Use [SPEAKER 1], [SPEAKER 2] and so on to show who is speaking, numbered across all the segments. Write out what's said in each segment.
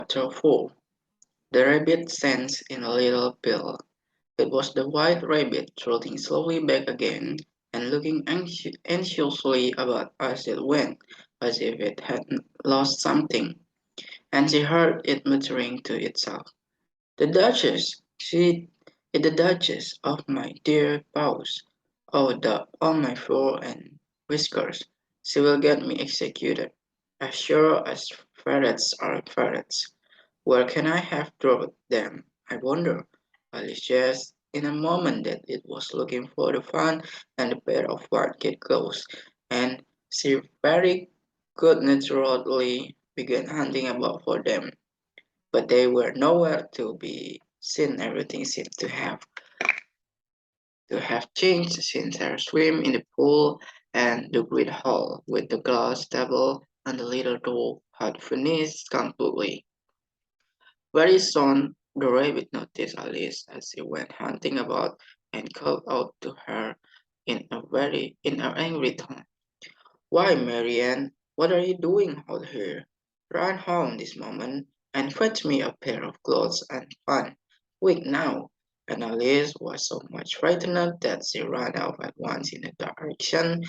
[SPEAKER 1] Chapter 4. The rabbit sends in a little pill. It was the white rabbit trotting slowly back again and looking anxiously about as it went, as if it had lost something. And she heard it muttering to itself, "The Duchess! She is the Duchess of my dear paws! Oh, on my fur and whiskers! She will get me executed, as sure as ferrets are ferrets. Where can I have dropped them, I wonder?" Alice guessed in a moment that it was looking for the fan and the pair of white kid gloves, and she very good naturedly began hunting about for them. But they were nowhere to be seen. Everything seemed to have changed since her swim in the pool, and the great hall with the glass table and the little door had vanished completely. Very soon the rabbit noticed Alice as she went hunting about and called out to her in an angry tone. "Why, Marianne, what are you doing out here? Run home this moment and fetch me a pair of clothes and fan. Quick now!" And Alice was so much frightened that she ran off at once in the direction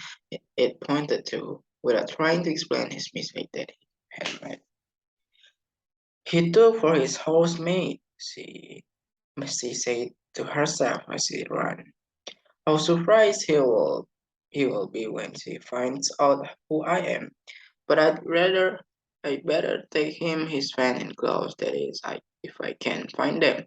[SPEAKER 1] it pointed to, without trying to explain his mistake that he had made. "He took for his housemaid," she said to herself as she ran. "How surprised he will be when she finds out who I am. But I'd better take him his fan and gloves, that is, if I can find them."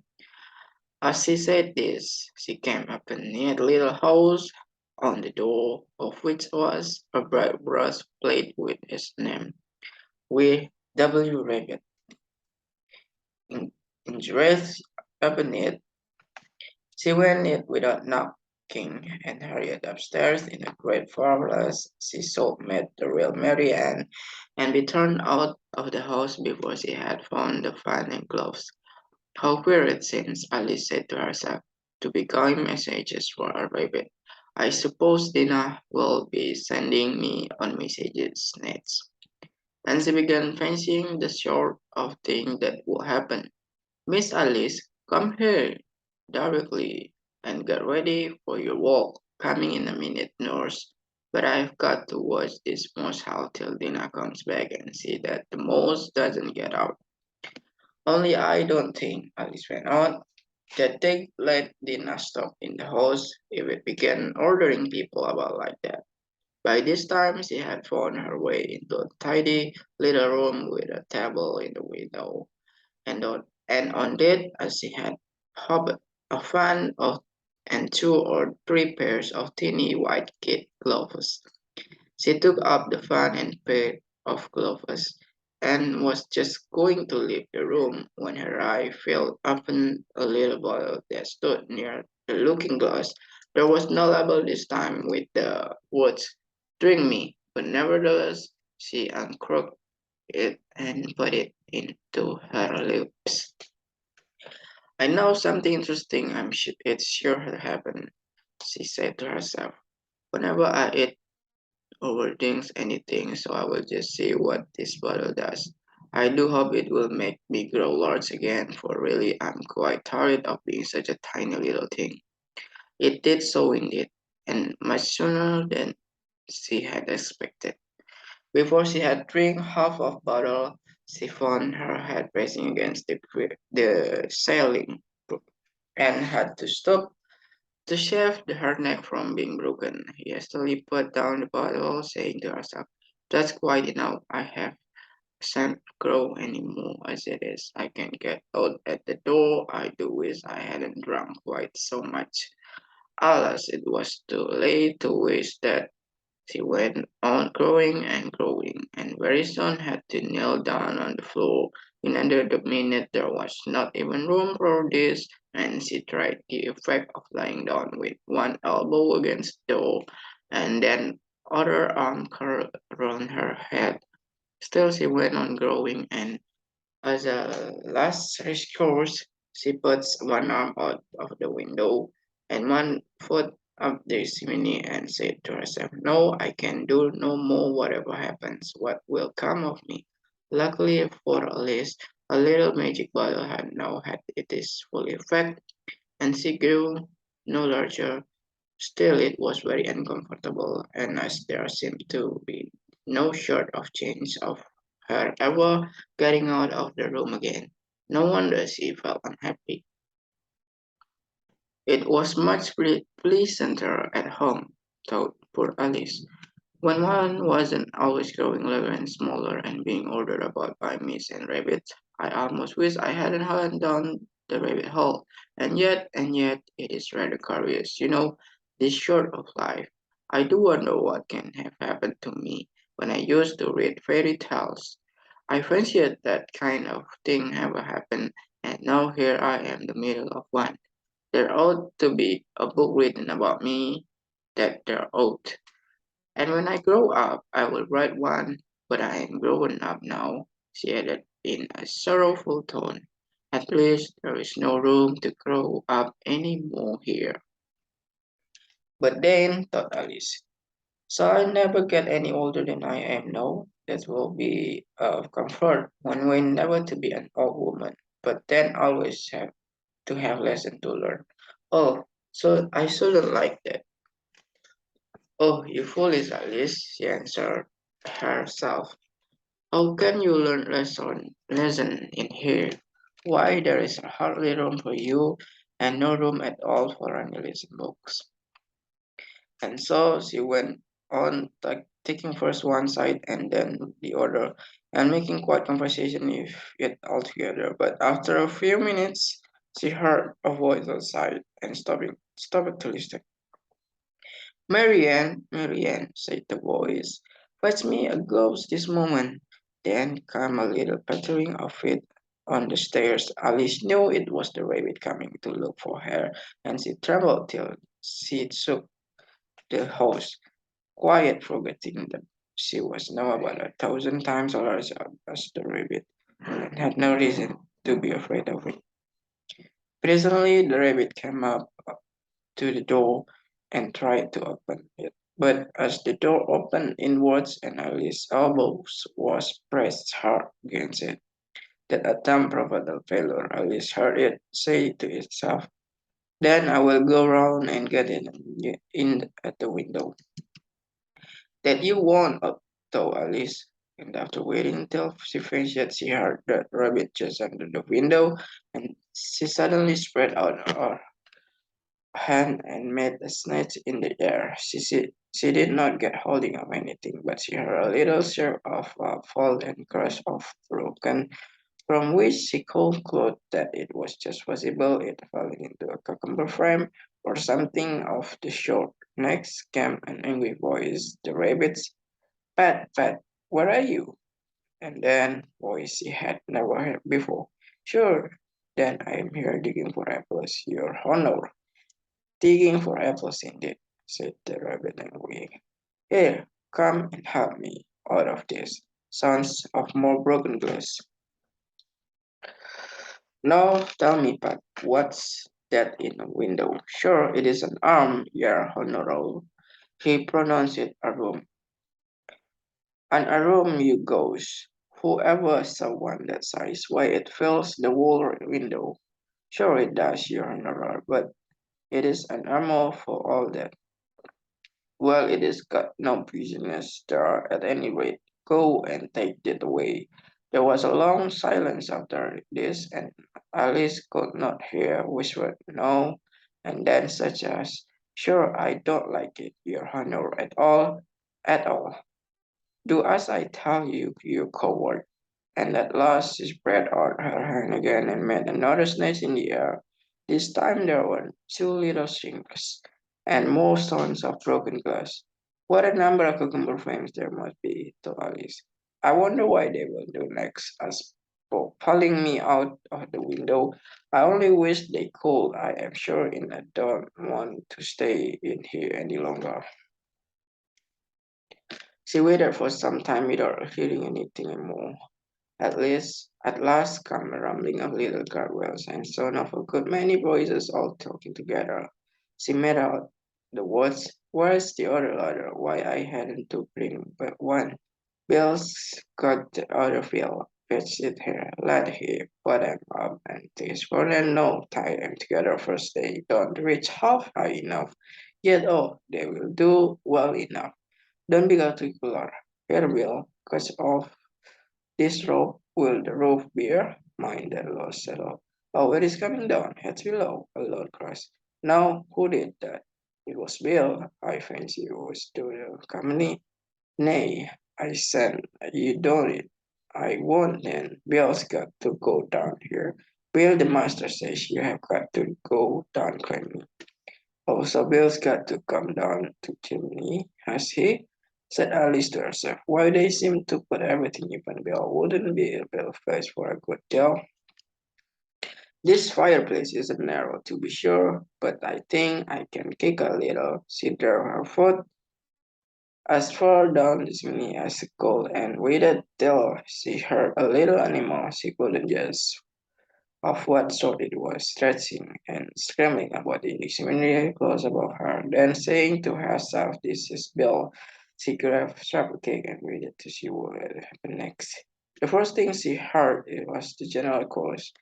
[SPEAKER 1] As she said this, she came up a neat little house, on the door of which was a bright brass plate with his name, with W. Rabbit, in, engraved upon it. She went in without knocking and hurried upstairs in a great fuss lest she should meet the real Mary Ann and be turned out of the house before she had found the fan and gloves. "How queer it seems," Alice said to herself, "to be going messages for a rabbit. I suppose Dina will be sending me on messages next." And she began fancying the sort of thing that would happen. "Miss Alice, come here directly and get ready for your walk. Coming in a minute, nurse. But I've got to watch this mouse house till Dina comes back and see that the mouse doesn't get out. Only I don't think," Alice went on, "that they let Dina stop in the house if it began ordering people about like that." By this time she had found her way into a tidy little room with a table in the window, and on it, as she had hoped, a fan of and two or three pairs of tiny white kid gloves. She took up the fan and pair of gloves, and was just going to leave the room when her eye fell upon a little bottle that stood near the looking-glass. There was no label this time with the words "Drink me," but nevertheless she uncorked it and put it into her lips. "I know something interesting. It's sure to happen," she said to herself. "Whenever I eat overdrinks anything, so I will just see what this bottle does. I do hope it will make me grow large again, for really I'm quite tired of being such a tiny little thing." It did so indeed, and much sooner than she had expected. Before she had drank half of bottle, she found her head pressing against the ceiling and had to stop to save her neck from being broken. He hastily put down the bottle, saying to herself, "That's quite enough. I shan't grow any more as it is. I can get out at the door. I do wish I hadn't drunk quite so much." Alas, it was too late to wish that. She went on growing and growing, and very soon had to kneel down on the floor. In under the minute there was not even room for this, and she tried the effect of lying down with one elbow against the door, and then other arm curled around her head. Still she went on growing, and as a last resource, she puts one arm out of the window and one foot up the chimney and said to herself, "No, I can do no more whatever happens. What will come of me?" Luckily for Alice, A little magic bottle had now had its full effect, and she grew no larger. Still, it was very uncomfortable, and as there seemed to be no short of chance of her ever getting out of the room again. No wonder she felt unhappy. It was much pleasanter at home, thought poor Alice, when one wasn't always growing larger and smaller and being ordered about by mice and rabbits. I almost wish I hadn't gone down the rabbit hole. And yet, it is rather curious, this short of life. I do wonder what can have happened to me when I used to read fairy tales. I fancied that kind of thing never happened, and now here I am in the middle of one. There ought to be a book written about me, that there ought. And when I grow up, I will write one, but I am grown up now, she added in a sorrowful tone. At least there is no room to grow up any more here. But then, thought Alice, so I never get any older than I am now. That will be a comfort, one way never to be an old woman, but then always have to have lesson to learn. Oh, so I shouldn't like that. Oh, you foolish Alice, she answered herself. How can you learn lesson in here? Why there is hardly room for you and no room at all for any lesson books. And so she went on taking first one side and then the other and making quite conversation if it altogether. But after a few minutes she heard a voice outside and stopped to listen. Marianne, Marianne, said the voice, fetch me a ghost this moment. Then came a little pattering of feet on the stairs. Alice knew it was the rabbit coming to look for her, and she trembled till she shook the house, quiet, forgetting that she was now about 1,000 times larger as the rabbit, and had no reason to be afraid of it. Presently, the rabbit came up to the door and tried to open it. But as the door opened inwards and Alice's elbows was pressed hard against it, that attempt proved a failure. Alice heard it say to itself, then I will go round and get in at the window. That you won't, thought Alice. And after waiting till she finished, she heard the rabbit just under the window, and she suddenly spread out her hand and made a snatch in the air. She did not get holding of anything, but she heard a little sharp of a fall and crash of broken, from which she concluded that it was just possible it falling into a cucumber frame or something of the sort. Next came an angry voice, the rabbit's, Pat, Pat, where are you? And then voice she had never heard before. Sure, then I am here digging for apples, your honor. Digging for apples indeed, said the rabbit angrily. Here, come and help me out of this. Sounds of more broken glass. Now tell me, Pat, what's that in the window? Sure, it is an arm, your honor. He pronounced it a room. And a room you goes. Whoever saw one that size, why it fills the whole window. Sure it does, your honor, but it is an armor for all that. Well, it is got no business there at any rate. Go and take it away. There was a long silence after this, and Alice could not hear whispered no, and then such as, sure, I don't like it, your honor, at all. Do as I tell you, you coward. And at last she spread out her hand again and made another snatch in the air. This time there were two little shrieks and more stones of broken glass. What a number of cucumber frames there must be, thought Alice. I wonder why they will do next as for pulling me out of the window. I only wish they could. I am sure I don't want to stay in here any longer. She waited for some time without hearing anything more. At last came a rumbling of little gargoyles and sound of a good many voices all talking together. She made out the words, where's the other ladder? Why I hadn't to bring but one. Bill's got the other field. fetch it here, let him put them up and this for them no, tie them together first they don't reach half high enough. Yet oh, they will do well enough. Don't be particular. Here will, cause of this rope will the roof bear? Mind that Lord said oh. Oh, it is coming down, heads below, a loud cries. Now who did that? It was Bill. I fancy it was to the company. Nay, I said, you don't it. I won't then. Bill's got to go down here. Bill, the master says you have got to go down, cried me. Oh, so Bill's got to come down to chimney, has he? Said Alice to herself. Why they seem to put everything even Bill wouldn't be a Bill face for a good deal. This fireplace isn't narrow to be sure, but I think I can kick a little. She drew her foot as far down the chimney as she could and waited till she heard a little animal she couldn't guess of what sort it was, stretching and scrambling about in the chimney close above her. Then saying to herself, "This is Bill," she grabbed sharp cake and waited to see what would happen next. The first thing she heard it was the general chorus.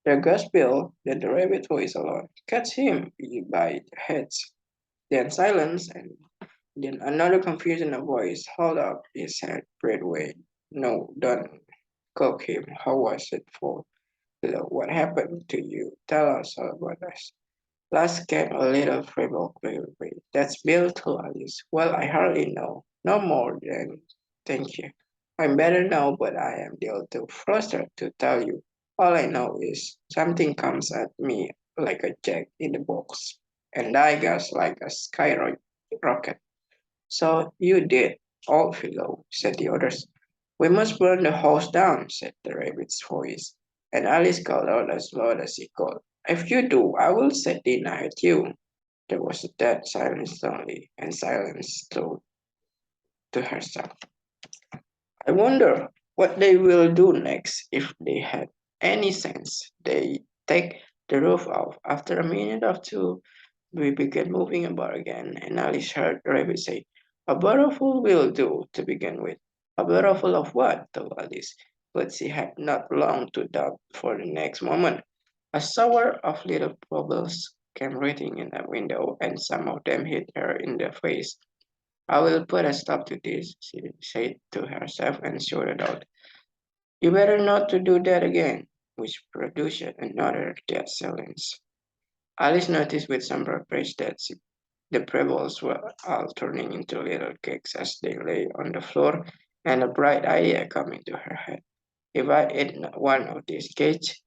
[SPEAKER 1] There goes Bill, then the rabbit voice alone. Catch him, you by the heads. Then silence and then another confusion of voice. Hold up, he said, Braithwaite. No, don't cook him. How was it for? What happened to you? Tell us all about us. Last came a little feeble query. That's Bill to Alice. Well, I hardly know. No more than thank you. I'm better now, but I am still too frustrated to tell you. All I know is something comes at me like a jack in the box, and I guess like a skyrocket. So you did, old fellow, said the others. We must burn the house down, said the rabbit's voice, and Alice called out as loud as she could. If you do, I will set dinner at you. There was a dead silence suddenly, and silence to herself. I wonder what they will do next if they had any sense. They take the roof off. After a minute or two, we began moving about again, and Alice heard the rabbit say, "A barrowful will do to begin with." "A barrowful of what?" thought Alice, but she had not long to doubt, for the next moment a shower of little pebbles came rattling in the window, and some of them hit her in the face. "I will put a stop to this," she said to herself, and shouted out, "You better not to do that again," which produced another dead silence. Alice noticed with some surprise that the pebbles were all turning into little cakes as they lay on the floor, and a bright idea came into her head. If I eat one of these cakes,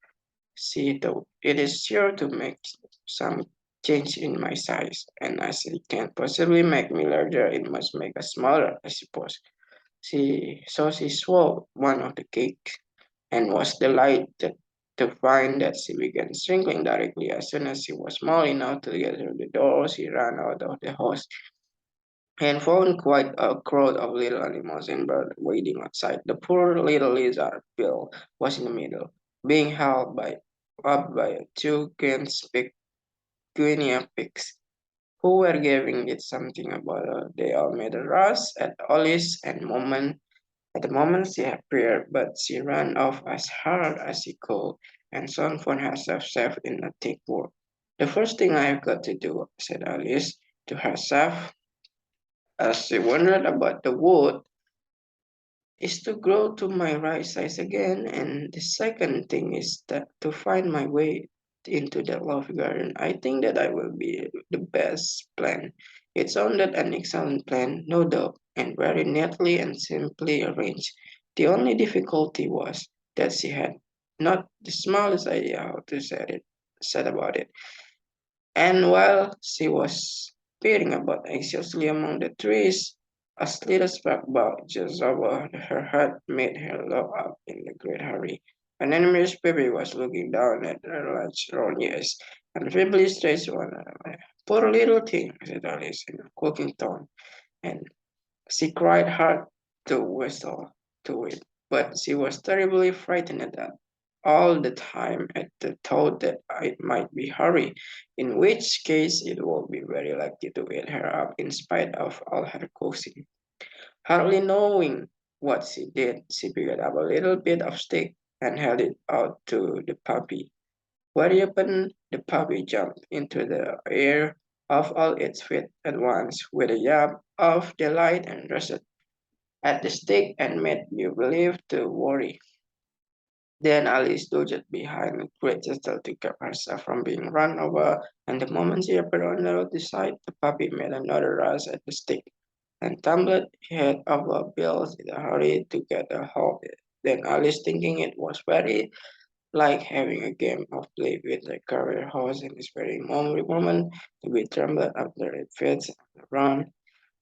[SPEAKER 1] she thought, it is sure to make some change in my size, and as it can't possibly make me larger, it must make us smaller, I suppose. So she swallowed one of the cakes and was delighted to find that she began shrinking directly as soon as she was small enough to get through the door. She ran out of the house and found quite a crowd of little animals and birds waiting outside. The poor little lizard Bill was in the middle, being held up by two guinea pigs who were giving it something about they all made a rush at Alice and moment at the moment she appeared, but she ran off as hard as she could and soon found herself safe in a thick wood. The first thing I've got to do, said Alice to herself as she wandered about the wood, is to grow to my right size again, and the second thing is that to find my way into that love garden. I think that I will be the best plan. It sounded an excellent plan, no doubt, and very neatly and simply arranged. The only difficulty was that she had not the smallest idea how to set about it. And while she was peering about anxiously among the trees, a little spark bug just over her head made her look up in a great hurry. An enemy's baby was looking down at her large round ears and feebly stretched one arm. "Poor little thing," said Alice in a croaking tone, and she cried hard to whistle to it, but she was terribly frightened at that. All the time at the thought that it might be Harry, in which case it would be very likely to eat her up in spite of all her coaxing. Hardly knowing what she did, she picked up a little bit of stick and held it out to the puppy. What happened? The puppy jumped into the air off all its feet at once with a yelp of delight and rushed at the stick and made you believe to worry. Then Alice dodged behind a great gesture to keep herself from being run over, and the moment she appeared on the other side, the puppy made another rush at the stick and tumbled head over heels in a hurry to get a hold. Then Alice, thinking it was very like having a game of play with the career horse in this very moment to be trembled after it fits run,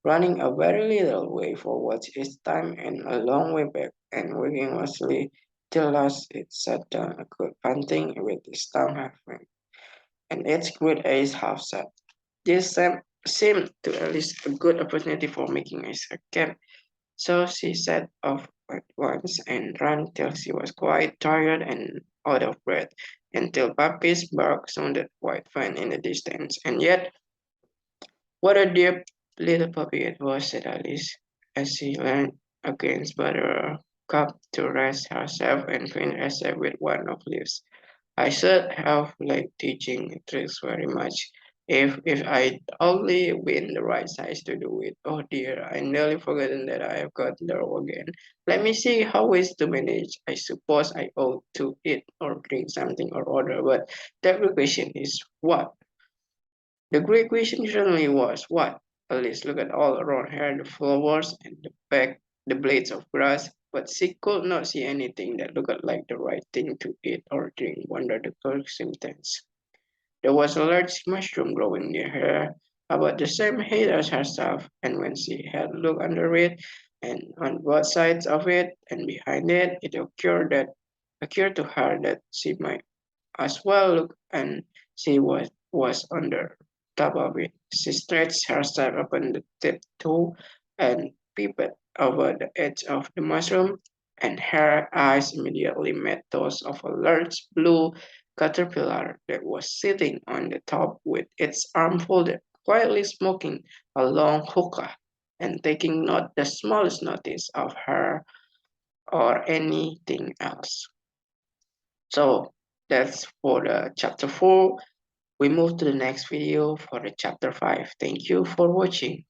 [SPEAKER 1] running a very little way forward each time and a long way back, and working mostly till last it sat down a good panting with its tongue half wing, and its great eyes half shut. Seemed to Alice a good opportunity for making a escape, so she set off at once and ran till she was quite tired and out of breath, until Puppy's bark sounded quite fine in the distance. And yet, what a dear little puppy it was, said Alice, as she leaned against Buttercup to rest herself and find herself with one of leaves. I should have liked teaching tricks very much. If I'd only been the right size to do it. Oh dear, I nearly forgotten that I have got there again. Let me see how is to manage. I suppose I ought to eat or drink something or other, but the real question is what? The great question certainly was what? Alice looked at all around her, the flowers and the blades of grass, but she could not see anything that looked like the right thing to eat or drink under the circumstances. There was a large mushroom growing near her, about the same height as herself, and when she had looked under it, and on both sides of it, and behind it, it occurred to her that she might as well look, and she was on the top of it. She stretched herself upon the tiptoe and peeped over the edge of the mushroom, and her eyes immediately met those of a large blue caterpillar that was sitting on the top with its arm folded, quietly smoking a long hookah and taking not the smallest notice of her or anything else. So that's for the chapter 4. We move to the next video for the chapter 5. Thank you for watching.